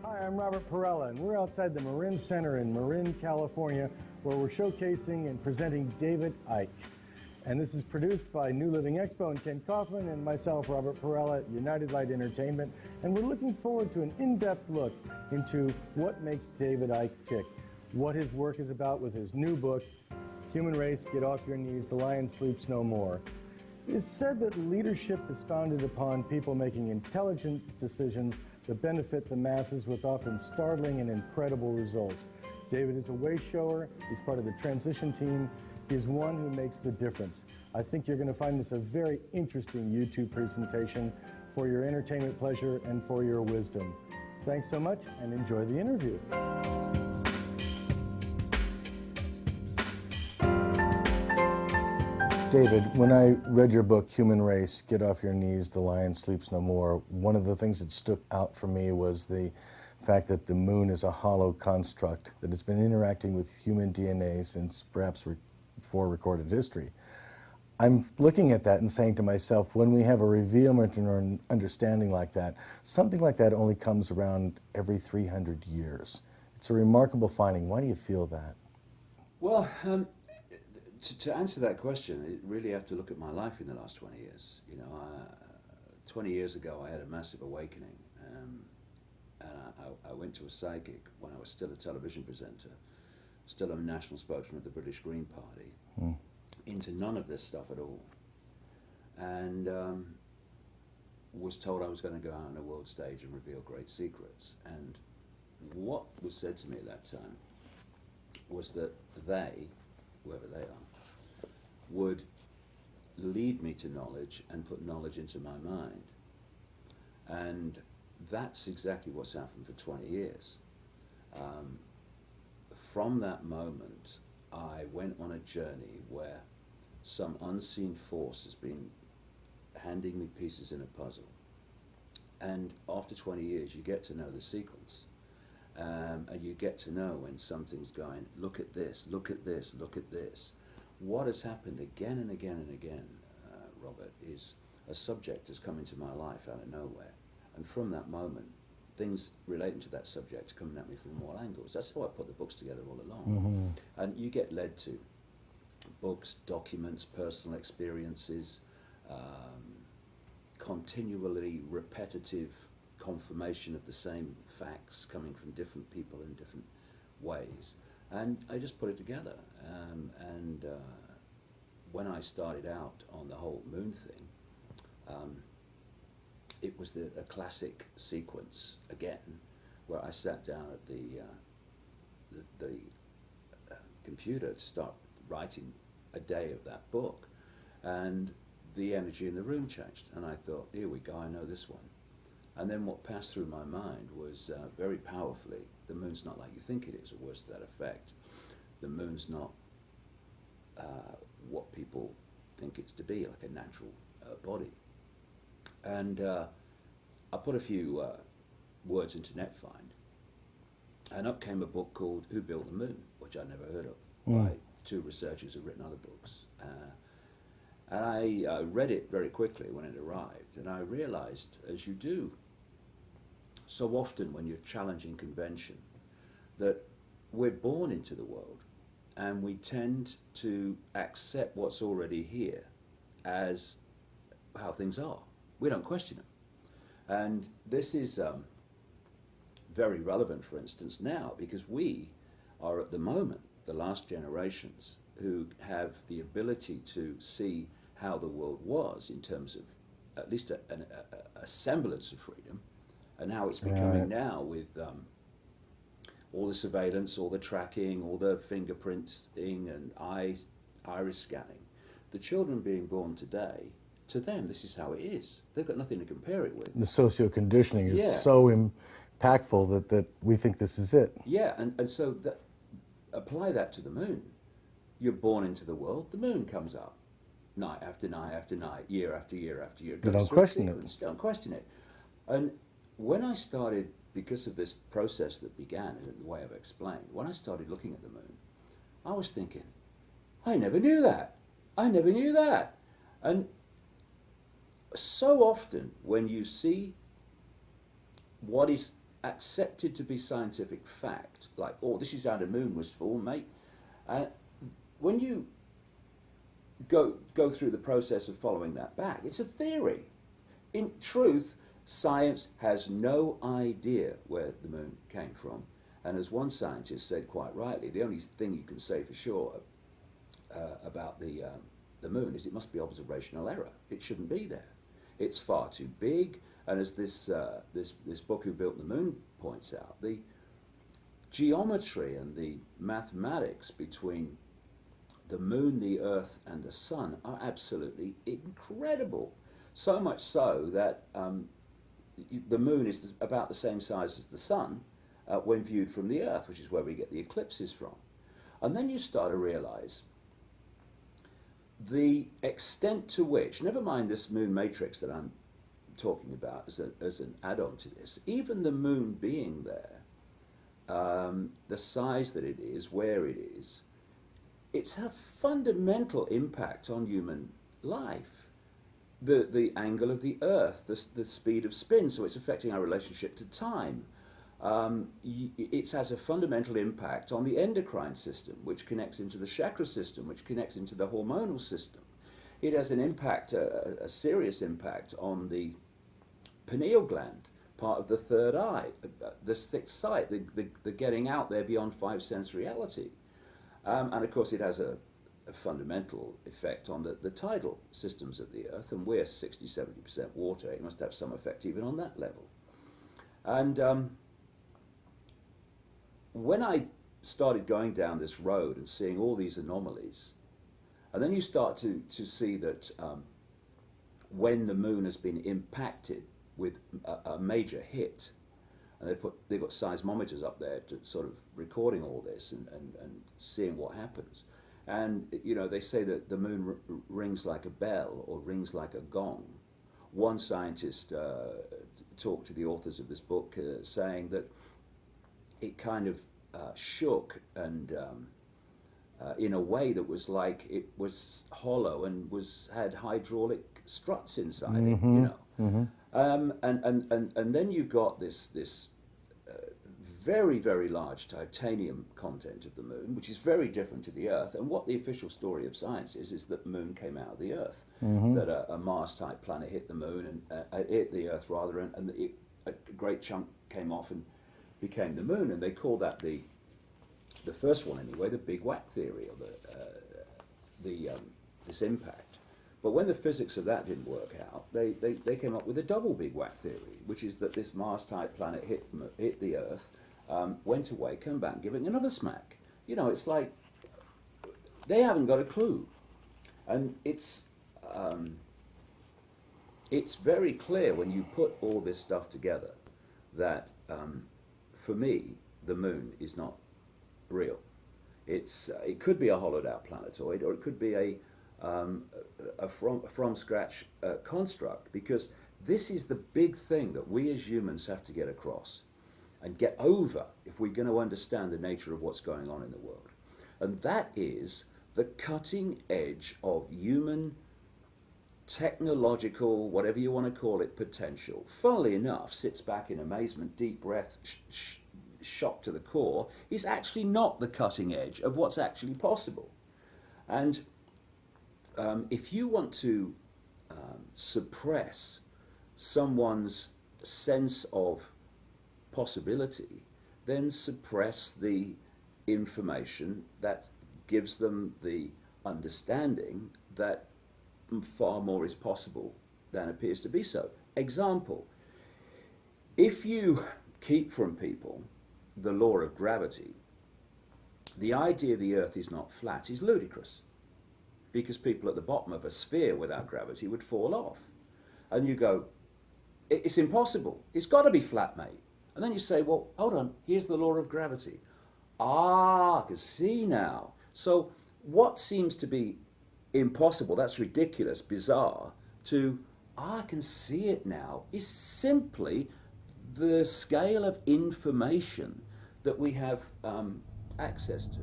Hi, I'm Robert Perella, and we're outside the Marin Center in Marin, California, where we're showcasing and presenting David Icke. And this is produced by New Living Expo and Ken Kaufman and myself, Robert Perella at United Light Entertainment. And we're looking forward to an in-depth look into what makes David Icke tick, what his work is about with his new book, Human Race, Get Off Your Knees, The Lion Sleeps No More. It is said that leadership is founded upon people making intelligent decisions that benefit the masses with often startling and incredible results. David is a way shower. He's part of the transition team. He is one who makes the difference. I think you're going to find this a very interesting YouTube presentation for your entertainment pleasure and for your wisdom. Thanks so much and enjoy the interview. David, when I read your book, Human Race, Get Off Your Knees, The Lion Sleeps No More, one of the things that stuck out for me was the fact that the moon is a hollow construct, that it's been interacting with human DNA since perhaps before recorded history. I'm looking at that and saying to myself, when we have a revealment or an understanding like that, something like that only comes around every 300 years. It's a remarkable finding. Why do you feel that? Well, to answer that question, you really have to look at my life in the last 20 years. 20 years ago, I had a massive awakening. And I went to a psychic when I was still a television presenter, still a national spokesman of the British Green Party, into none of this stuff at all. And was told I was going to go out on the world stage and reveal great secrets. And what was said to me at that time was that they, whoever they are, would lead me to knowledge and put knowledge into my mind. And that's exactly what's happened for 20 years. From that moment, I went on a journey where some unseen force has been handing me pieces in a puzzle. And after 20 years, you get to know the sequence. And you get to know when something's going, look at this, look at this, look at this. What has happened again and again and again, Robert, is a subject has come into my life out of nowhere. And from that moment, things relating to that subject are coming at me from all angles. That's how I put the books together all along. And you get led to books, documents, personal experiences, continually repetitive confirmation of the same facts coming from different people in different ways. And I just put it together. When I started out on the whole moon thing, it was a classic sequence again, where I sat down at the computer to start writing a day of that book, and the energy in the room changed, and I thought, here we go, I know this one. And then what passed through my mind was very powerfully, the moon's not like you think it is, or worse to that effect. The moon's not what people think it's to be, like a natural body. And I put a few words into NetFind, and up came a book called Who Built the Moon, which I'd never heard of, by two researchers who've written other books. And I read it very quickly when it arrived, and I realized, as you do so often when you're challenging convention, that we're born into the world and we tend to accept what's already here as how things are. We don't question them. And this is very relevant, for instance, now, because we are at the moment the last generations who have the ability to see how the world was in terms of at least a semblance of freedom, and how it's becoming now with all the surveillance, all the tracking, all the fingerprinting and iris scanning. The children being born today, to them, this is how it is. They've got nothing to compare it with. The socio-conditioning is so impactful that we think this is it. Yeah, and so apply that to the moon. You're born into the world, the moon comes up. Night after night after night, year after year after year. You don't question it. Don't question it. And when I started, because of this process that began, in the way I've explained, when I started looking at the moon, I was thinking, I never knew that. I never knew that. And so often when you see what is accepted to be scientific fact, like, oh, this is how the moon was formed, mate. When you go through the process of following that back, it's a theory. In truth, science has no idea where the moon came from. And as one scientist said quite rightly, the only thing you can say for sure about the moon is it must be observational error. It shouldn't be there. It's far too big. And as this book, Who Built the Moon, points out, the geometry and the mathematics between the moon, the earth, and the sun are absolutely incredible. So much so that the moon is about the same size as the sun when viewed from the earth, which is where we get the eclipses from. And then you start to realize the extent to which, never mind this moon matrix that I'm talking about as an add-on to this, even the moon being there, the size that it is, where it is, it's a fundamental impact on human life. The angle of the earth, the speed of spin, so it's affecting our relationship to time. It has a fundamental impact on the endocrine system, which connects into the chakra system, which connects into the hormonal system. It has an impact, a serious impact on the pineal gland, part of the third eye, the sixth sight, the getting out there beyond five sense reality. And of course it has a fundamental effect on the tidal systems of the earth, and we're 60-70% water. It must have some effect even on that level. And when I started going down this road and seeing all these anomalies, and then you start to see that when the moon has been impacted with a major hit, and they've got seismometers up there to sort of recording all this and seeing what happens. And, you know, they say that the moon rings like a bell or rings like a gong. One scientist talked to the authors of this book saying that it kind of shook and in a way that was like it was hollow and had hydraulic struts inside it, you know. Mm-hmm. And then you've got this very, very large titanium content of the moon, which is very different to the Earth. And what the official story of science is that the moon came out of the Earth, that a Mars-type planet hit the moon and hit the Earth rather, and a great chunk came off and became the moon. And they call that the first one anyway, the Big Whack theory, or this impact. But when the physics of that didn't work out, they came up with a double Big Whack theory, which is that this Mars-type planet hit the Earth, went away, came back, giving another smack. You know, it's like they haven't got a clue, and it's very clear when you put all this stuff together that for me the moon is not real. It could be a hollowed-out planetoid, or it could be a from scratch construct, because this is the big thing that we as humans have to get across and get over if we're going to understand the nature of what's going on in the world. And that is the cutting edge of human technological, whatever you want to call it, potential. Funnily enough, sits back in amazement, deep breath, shock to the core, is actually not the cutting edge of what's actually possible. And if you want to suppress someone's sense of possibility, then suppress the information that gives them the understanding that far more is possible than appears to be so. Example, if you keep from people the law of gravity, the idea the Earth is not flat is ludicrous, because people at the bottom of a sphere without gravity would fall off. And you go, it's impossible. It's got to be flat, mate. And then you say, well, hold on, here's the law of gravity. Ah, I can see now. So what seems to be impossible, that's ridiculous, bizarre, to, I can see it now, is simply the scale of information that we have access to.